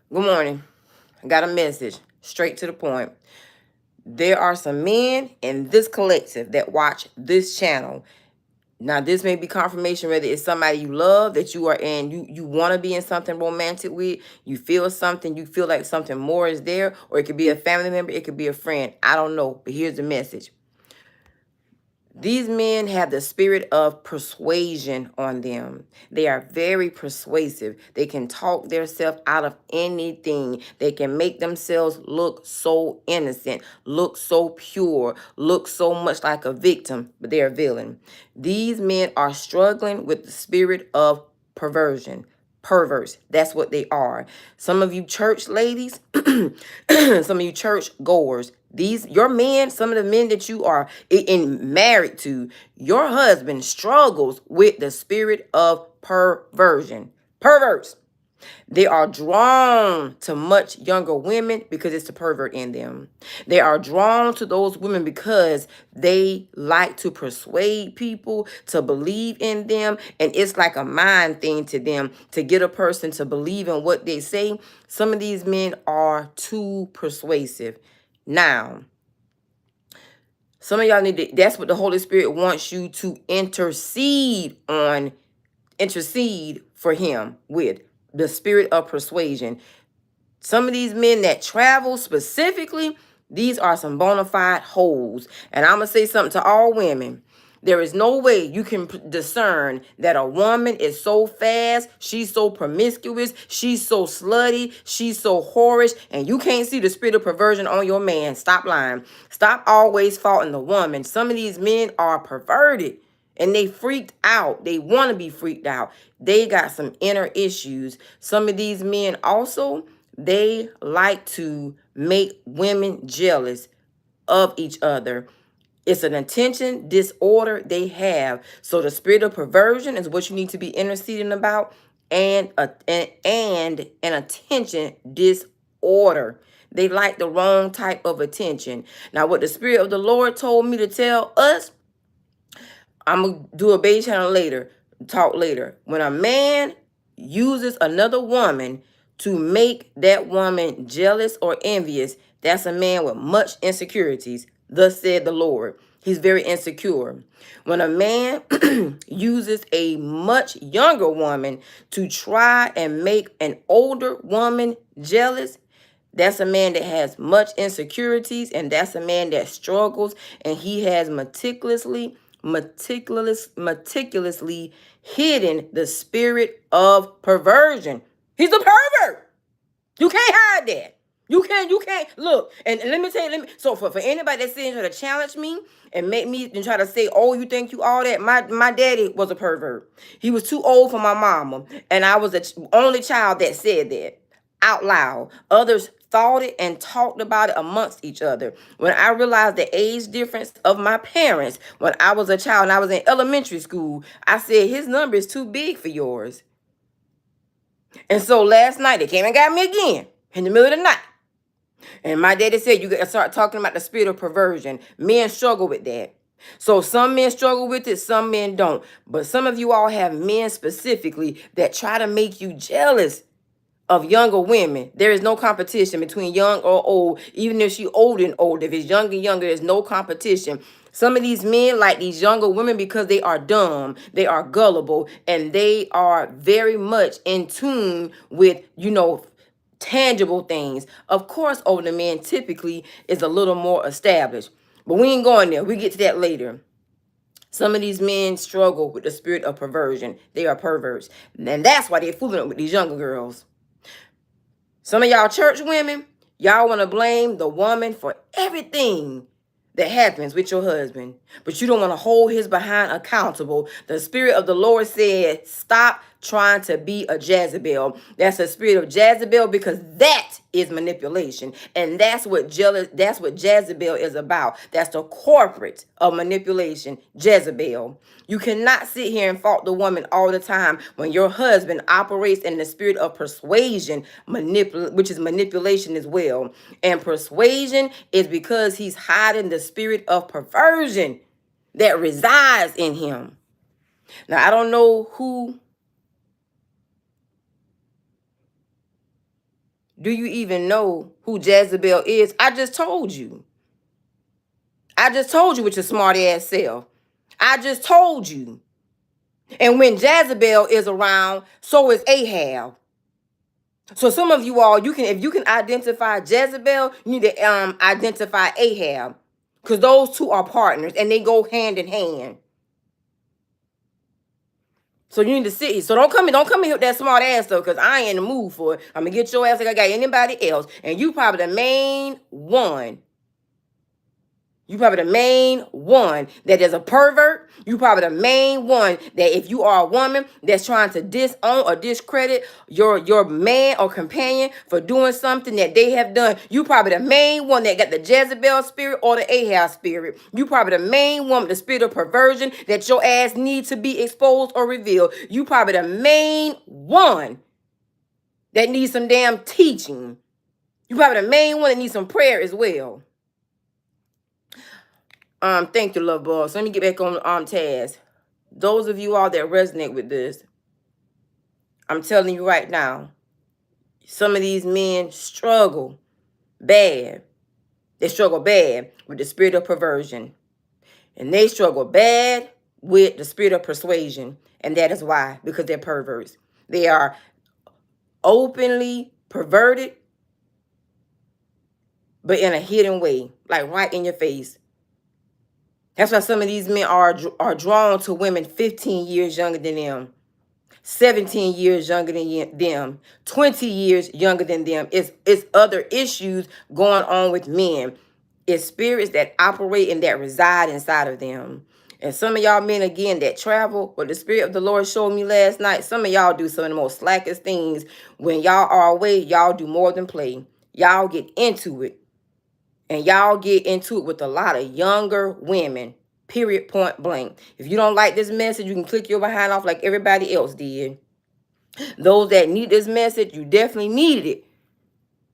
Good morning. I got a message straight to the point. There are some men in this collective that watch this channel. Now, this may be confirmation whether it's somebody you love, that you are in, you want to be in something romantic with, you feel something, you feel like something more is there, or it could be a family member, it could be a friend. I don't know, but here's the message. These men have the spirit of persuasion on them. They are very persuasive. They can talk themselves out of anything. They can make themselves look so innocent, look so pure, look so much like a victim, but they're a villain. These men are struggling with the spirit of perversion. Perverse. That's what they are. Some of you church ladies, some of you church goers, your men, some of the men that you are married to, your husband struggles with the spirit of perversion. Perverse. They are drawn to much younger women because it's the pervert in them. They are drawn to those women because they like to persuade people to believe in them. And it's like a mind thing to them to get a person to believe in what they say. Some of these men are too persuasive. Now, some of y'all need to, that's what the Holy Spirit wants you to intercede for him with the spirit of persuasion. Some of these men that travel specifically, these are some bona fide hoes. And I'm going to say something to all women. There is no way you can discern that a woman is so fast, she's so promiscuous, she's so slutty, she's so whorish, and you can't see the spirit of perversion on your man. Stop lying. Stop always faulting the woman. Some of these men are perverted. And they freaked out. They want to be freaked out. They got some inner issues. Some of these men also, they like to make women jealous of each other. It's an attention disorder they have. So the spirit of perversion is what you need to be interceding about, and an attention disorder. They like the wrong type of attention. Now, what the Spirit of the Lord told me to tell us, I'm going to do a baby channel later, talk later. When a man uses another woman to make that woman jealous or envious, that's a man with much insecurities. Thus said the Lord. He's very insecure. When a man uses a much younger woman to try and make an older woman jealous, that's a man that has much insecurities, and that's a man that struggles, and he has meticulously hidden the spirit of perversion. He's a pervert. You can't hide that. You can't look. And let me tell you, so for anybody that's sitting trying to challenge me and make me and try to say, oh, you think you all that? My daddy was a pervert. He was too old for my mama. And I was the only child that said that out loud. Others thought it and talked about it amongst each other. When I realized the age difference of my parents, when I was a child and I was in elementary school, I said, his number is too big for yours. And so last night they came and got me again in the middle of the night. And my daddy said, you got to start talking about the spirit of perversion. Men struggle with that. So some men struggle with it, some men don't. But some of you all have men specifically that try to make you jealous of younger women. There is no competition between young or old, even if she old and old. If it's young and younger, there's no competition. Some of these men like these younger women because they are dumb, they are gullible, and they are very much in tune with, tangible things. Of course, older men typically is a little more established. But we ain't going there. We get to that later. Some of these men struggle with the spirit of perversion. They are perverts. And that's why they're fooling with these younger girls. Some of y'all church women, y'all want to blame the woman for everything that happens with your husband, but you don't want to hold his behind accountable. The Spirit of the Lord said, stop trying to be a Jezebel. That's a spirit of Jezebel, because that is manipulation. And that's what Jezebel is about. That's the corporate of manipulation, Jezebel. You cannot sit here and fault the woman all the time when your husband operates in the spirit of persuasion, which is manipulation as well. And persuasion is because he's hiding the spirit of perversion that resides in him. Now, I don't know who Do you even know who Jezebel is? I just told you. I just told you with your smart ass self. I just told you. And when Jezebel is around, so is Ahab. So some of you all, if you can identify Jezebel, you need to identify Ahab. Because those two are partners and they go hand in hand. So you need to sit here. So don't come in here with that smart ass stuff, because I ain't in the mood for it. I'm gonna get your ass like I got anybody else. And you probably the main one. You probably the main one that is a pervert. You probably the main one that if you are a woman that's trying to disown or discredit your man or companion for doing something that they have done. You probably the main one that got the Jezebel spirit or the Ahab spirit. You probably the main one with the spirit of perversion that your ass needs to be exposed or revealed. You probably the main one that needs some damn teaching. You probably the main one that needs some prayer as well. Thank you, love boss. Let me get back on task. Those of you all that resonate with this, I'm telling you right now, some of these men struggle bad. They struggle bad with the spirit of perversion. And they struggle bad with the spirit of persuasion. And that is why, because they're perverts. They are openly perverted, but in a hidden way, like right in your face. That's why some of these men are drawn to women 15 years younger than them, 17 years younger than them, 20 years younger than them. It's other issues going on with men. It's spirits that operate and that reside inside of them. And some of y'all men, again, that travel, what the Spirit of the Lord showed me last night, some of y'all do some of the most slackest things. When y'all are away, y'all do more than play. Y'all get into it. And y'all get into it with a lot of younger women, period, point blank. If you don't like this message, you can click your behind off like everybody else did. Those that need this message, you definitely needed it.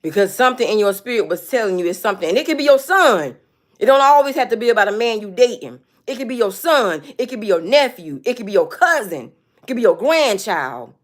Because something in your spirit was telling you it's something. And it could be your son. It don't always have to be about a man you dating. It could be your son. It could be your nephew. It could be your cousin. It could be your grandchild.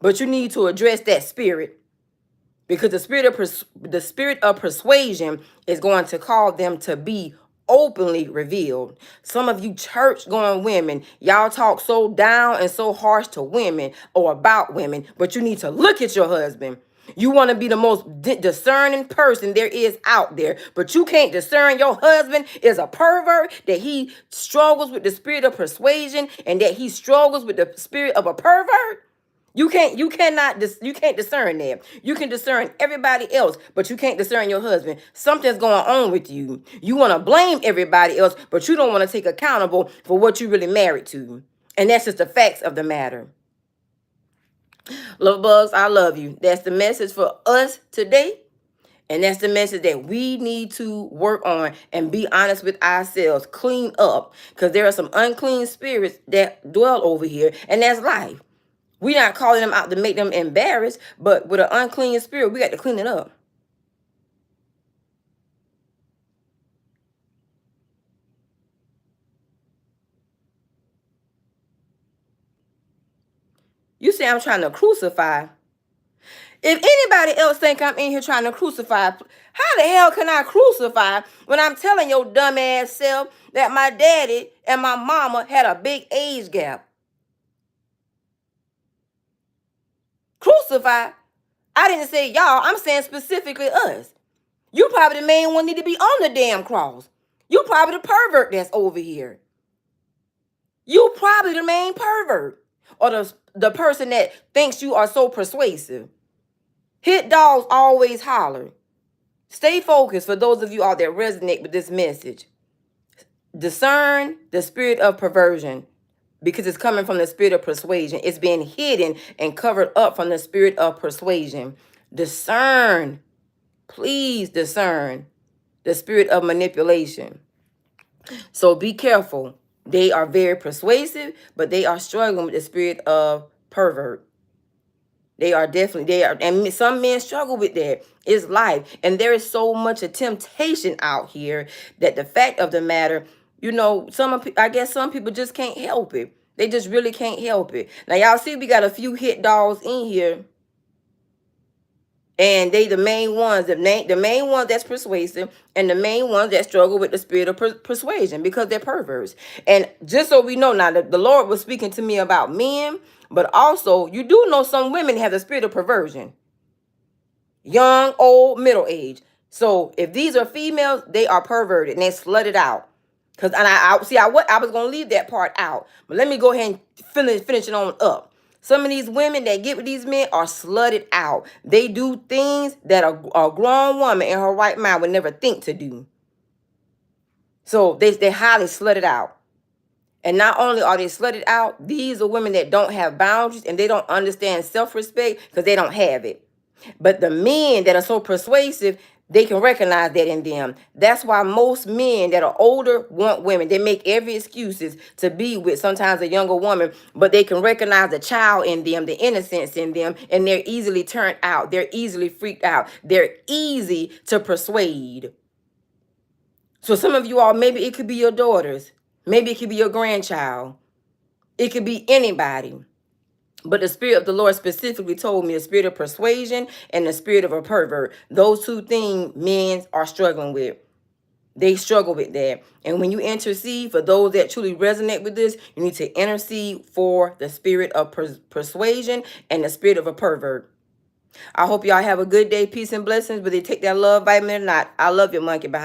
But you need to address that spirit. Because the spirit of persuasion is going to call them to be openly revealed. Some of you church-going women, y'all talk so down and so harsh to women or about women, but you need to look at your husband. You want to be the most discerning person there is out there, but you can't discern your husband is a pervert, that he struggles with the spirit of persuasion, and that he struggles with the spirit of a pervert. You can't discern that. You can discern everybody else, but you can't discern your husband. Something's going on with you. You want to blame everybody else, but you don't want to take accountable for what you really married to. And that's just the facts of the matter. Love bugs, I love you. That's the message for us today. And that's the message that we need to work on and be honest with ourselves. Clean up. Because there are some unclean spirits that dwell over here. And that's life. We're not calling them out to make them embarrassed, but with an unclean spirit, we got to clean it up. You say I'm trying to crucify. If anybody else think I'm in here trying to crucify, how the hell can I crucify when I'm telling your dumb ass self that my daddy and my mama had a big age gap? Crucify? I didn't say y'all. I'm saying specifically us. You probably the main one need to be on the damn cross. You probably the pervert that's over here. You probably the main pervert. Or the person that thinks you are so persuasive. Hit dogs always holler. Stay focused for those of you out there resonate with this message. Discern the spirit of perversion, because it's coming from the spirit of persuasion. It's being hidden and covered up from the spirit of persuasion. Discern, please discern the spirit of manipulation. So be careful. They are very persuasive, but they are struggling with the spirit of pervert. They are, and some men struggle with that. It's life. And there is so much of temptation out here that the fact of the matter, I guess some people just can't help it. They just really can't help it. Now, y'all see we got a few hit dogs in here. And they the main ones, the main ones that's persuasive, and the main ones that struggle with the spirit of persuasion, because they're perverts. And just so we know now, the Lord was speaking to me about men, but also you do know some women have the spirit of perversion. Young, old, middle age. So if these are females, they are perverted and they slutted out. Cause I was gonna leave that part out, but let me go ahead and finish it on up. Some of these women that get with these men are slutted out. They do things that a grown woman in her right mind would never think to do. So they highly slutted out. And not only are they slutted out, these are women that don't have boundaries and they don't understand self-respect because they don't have it. But the men that are so persuasive, they can recognize that in them. That's why most men that are older want women. They make every excuses to be with sometimes a younger woman, but they can recognize the child in them, the innocence in them, and they're easily turned out. They're easily freaked out. They're easy to persuade. So some of you all, maybe it could be your daughters. Maybe it could be your grandchild. It could be anybody. But the Spirit of the Lord specifically told me the spirit of persuasion and the spirit of a pervert. Those two things men are struggling with. They struggle with that. And when you intercede for those that truly resonate with this, you need to intercede for the spirit of persuasion and the spirit of a pervert. I hope y'all have a good day. Peace and blessings. But they take that love vitamin or not. I love your monkey behind.